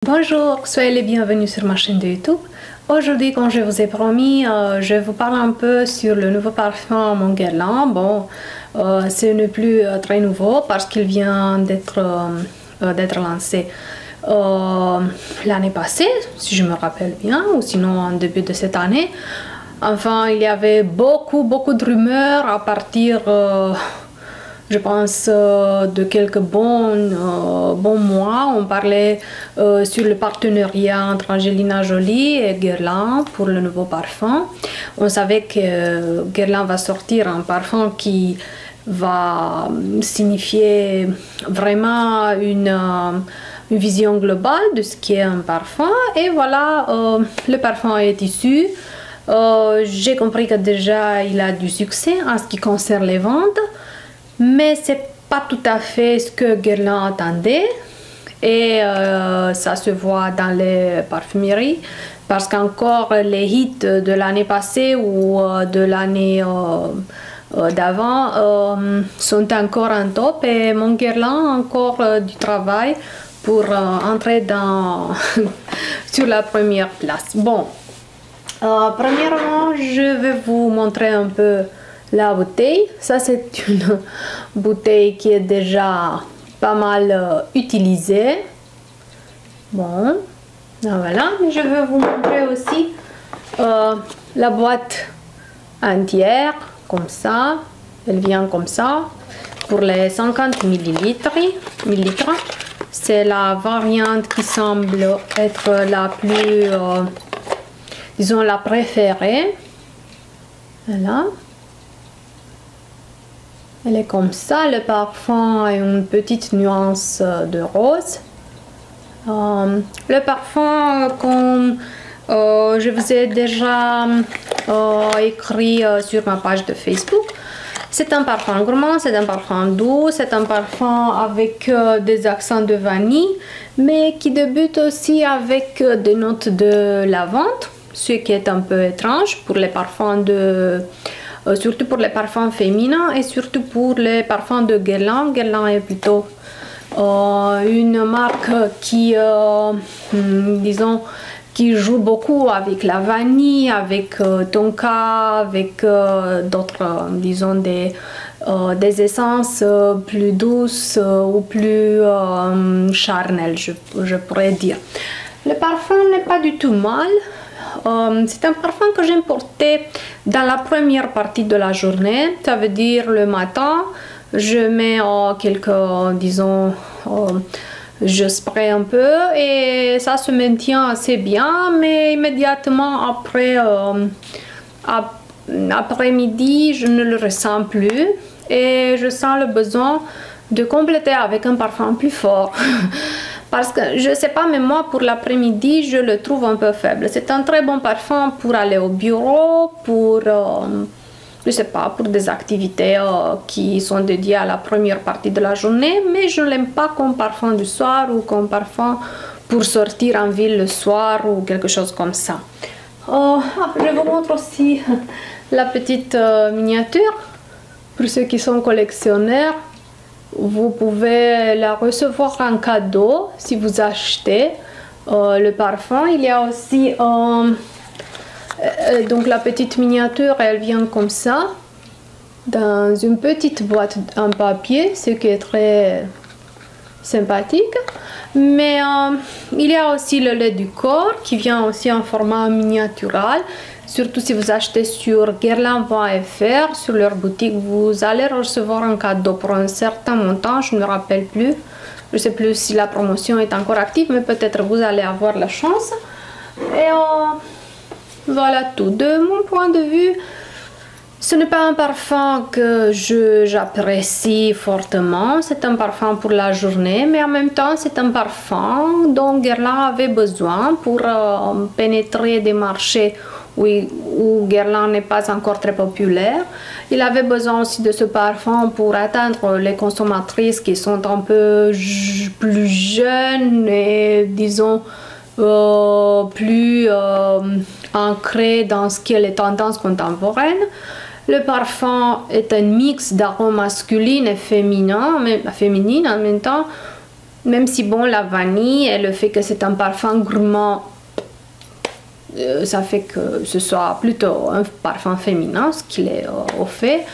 Bonjour, soyez les bienvenus sur ma chaîne de YouTube. Aujourd'hui, comme je vous ai promis, je vous parle un peu sur le nouveau parfum Mon Guerlain. Bon, ce n'est plus très nouveau parce qu'il vient d'être lancé l'année passée, si je me rappelle bien, ou sinon en début de cette année. Enfin, il y avait beaucoup de rumeurs à partir je pense de quelques bons mois. On parlait sur le partenariat entre Angelina Jolie et Guerlain pour le nouveau parfum. On savait que Guerlain va sortir un parfum qui va signifier vraiment une vision globale de ce qu'est un parfum. Et voilà, le parfum est issu. J'ai compris que déjà il a du succès en ce qui concerne les ventes. Mais c'est pas tout à fait ce que Guerlain attendait et ça se voit dans les parfumeries parce qu'encore les hits de l'année passée ou de l'année d'avant sont encore en top et Mon Guerlain a encore du travail pour entrer dans sur la première place. Bon, premièrement, je vais vous montrer un peu la bouteille. Ça, c'est une bouteille qui est déjà pas mal utilisée. Bon, voilà. Je vais vous montrer aussi la boîte entière, comme ça. Elle vient comme ça pour les 50 millilitres. C'est la variante qui semble être la plus, disons, la préférée. Voilà. Elle est comme ça, le parfum a une petite nuance de rose. Le parfum, comme je vous ai déjà écrit sur ma page de Facebook, c'est un parfum gourmand, c'est un parfum doux, c'est un parfum avec des accents de vanille, mais qui débute aussi avec des notes de lavande, ce qui est un peu étrange pour les parfums de... surtout pour les parfums féminins et surtout pour les parfums de Guerlain. Guerlain est plutôt une marque qui, disons, qui joue beaucoup avec la vanille, avec tonka, avec d'autres, disons, des essences plus douces ou plus charnelles, je pourrais dire. Le parfum n'est pas du tout mal. C'est un parfum que j'aime porter dans la première partie de la journée, ça veut dire le matin. Je mets quelques, disons, je spray un peu et ça se maintient assez bien, mais immédiatement après après-midi, je ne le ressens plus et je sens le besoin de compléter avec un parfum plus fort. Parce que je sais pas, mais moi pour l'après-midi je le trouve un peu faible. C'est un très bon parfum pour aller au bureau, pour je sais pas, pour des activités qui sont dédiées à la première partie de la journée, mais je ne l'aime pas comme parfum du soir ou comme parfum pour sortir en ville le soir ou quelque chose comme ça. Je vous montre aussi la petite miniature pour ceux qui sont collectionneurs. Vous pouvez la recevoir en cadeau si vous achetez le parfum. Il y a aussi donc la petite miniature, elle vient comme ça dans une petite boîte en papier, ce qui est très sympathique. Mais il y a aussi le lait du corps qui vient aussi en format miniatural. Surtout si vous achetez sur guerlain.fr, sur leur boutique, vous allez recevoir un cadeau pour un certain montant, je ne me rappelle plus. Je ne sais plus si la promotion est encore active, mais peut-être vous allez avoir la chance. Et voilà tout. De mon point de vue, ce n'est pas un parfum que j'apprécie fortement. C'est un parfum pour la journée, mais en même temps, c'est un parfum dont Guerlain avait besoin pour pénétrer des marchés où Guerlain n'est pas encore très populaire. Il avait besoin aussi de ce parfum pour atteindre les consommatrices qui sont un peu plus jeunes et disons plus ancrées dans ce qui est les tendances contemporaines. Le parfum est un mix d'arômes masculines et féminines en même temps. Même si bon, la vanille et le fait que c'est un parfum gourmand, ça fait que ce soit plutôt un parfum féminin, ce qu'il est au fait.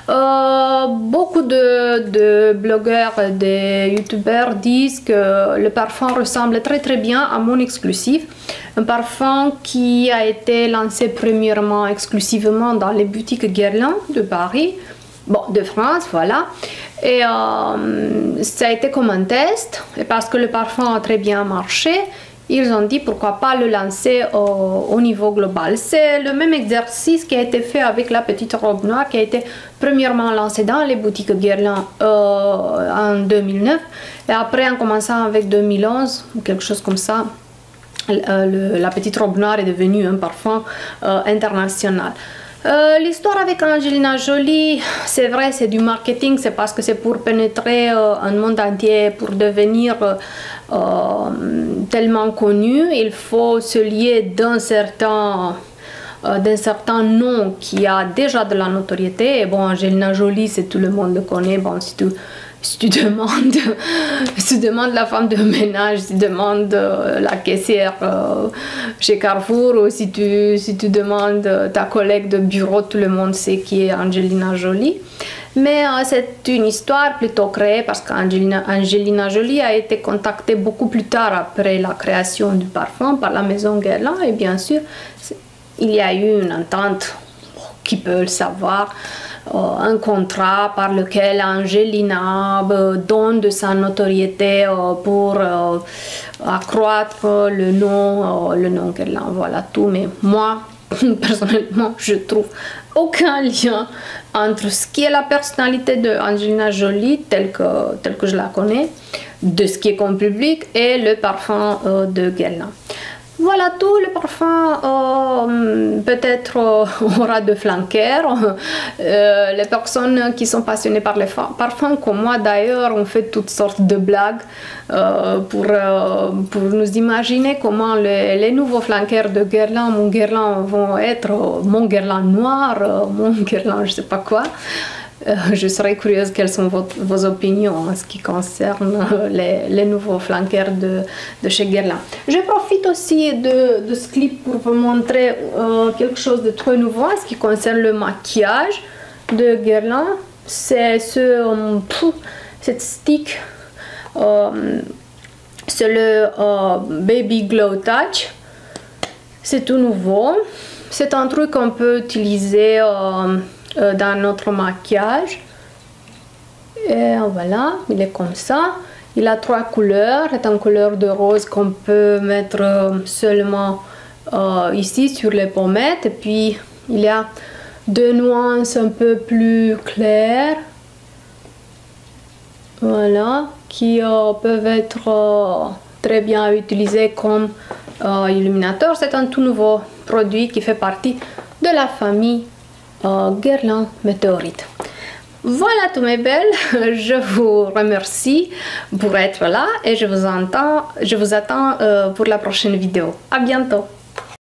Beaucoup de blogueurs et de youtubeurs disent que le parfum ressemble très bien à mon exclusif. Un parfum qui a été lancé premièrement exclusivement dans les boutiques Guerlain de Paris, bon, de France, voilà. Et ça a été comme un test, et parce que le parfum a très bien marché, ils ont dit pourquoi pas le lancer au niveau global. C'est le même exercice qui a été fait avec la petite robe noire qui a été premièrement lancée dans les boutiques Guerlain en 2009 et après en commençant avec 2011 ou quelque chose comme ça, la petite robe noire est devenue un parfum international. L'histoire avec Angelina Jolie, c'est vrai, c'est du marketing, c'est parce que c'est pour pénétrer un monde entier, pour devenir tellement connu. Il faut se lier d'un certain nom qui a déjà de la notoriété. Et bon, Angelina Jolie, c'est tout le monde le connaît. Bon, si tu demandes la femme de ménage, si tu demandes la caissière chez Carrefour, ou si tu demandes ta collègue de bureau, tout le monde sait qui est Angelina Jolie. Mais c'est une histoire plutôt créée parce qu'Angelina Jolie a été contactée beaucoup plus tard après la création du parfum par la maison Guerlain et bien sûr il y a eu une entente, qui peut le savoir, un contrat par lequel Angelina donne de sa notoriété pour accroître le nom Guerlain, voilà tout. Mais moi, personnellement, je trouve aucun lien entre ce qui est la personnalité de Angelina Jolie telle que je la connais, de ce qui est comme public, et le parfum de Guerlain. Voilà tout. Le parfum peut-être aura de flanqueurs. Les personnes qui sont passionnées par les parfums, comme moi d'ailleurs, ont fait toutes sortes de blagues pour nous imaginer comment les nouveaux flanqueurs de Guerlain, mon Guerlain, vont être mon Guerlain noir, mon Guerlain je sais pas quoi. Je serais curieuse quelles sont vos opinions en ce qui concerne les nouveaux flanqueurs de chez Guerlain. Je profite aussi de ce clip pour vous montrer quelque chose de très nouveau en ce qui concerne le maquillage de Guerlain. C'est cette stick, c'est le Baby Glow Touch. C'est tout nouveau. C'est un truc qu'on peut utiliser dans notre maquillage. Et voilà, il est comme ça. Il a 3 couleurs. C'est une couleur de rose qu'on peut mettre seulement ici sur les pommettes. Et puis il y a 2 nuances un peu plus claires, voilà, qui peuvent être très bien utilisées comme illuminateur. C'est un tout nouveau produit qui fait partie de la famille Guerlain Météorite. Voilà tous mes belles, je vous remercie pour être là et je vous attends pour la prochaine vidéo. À bientôt.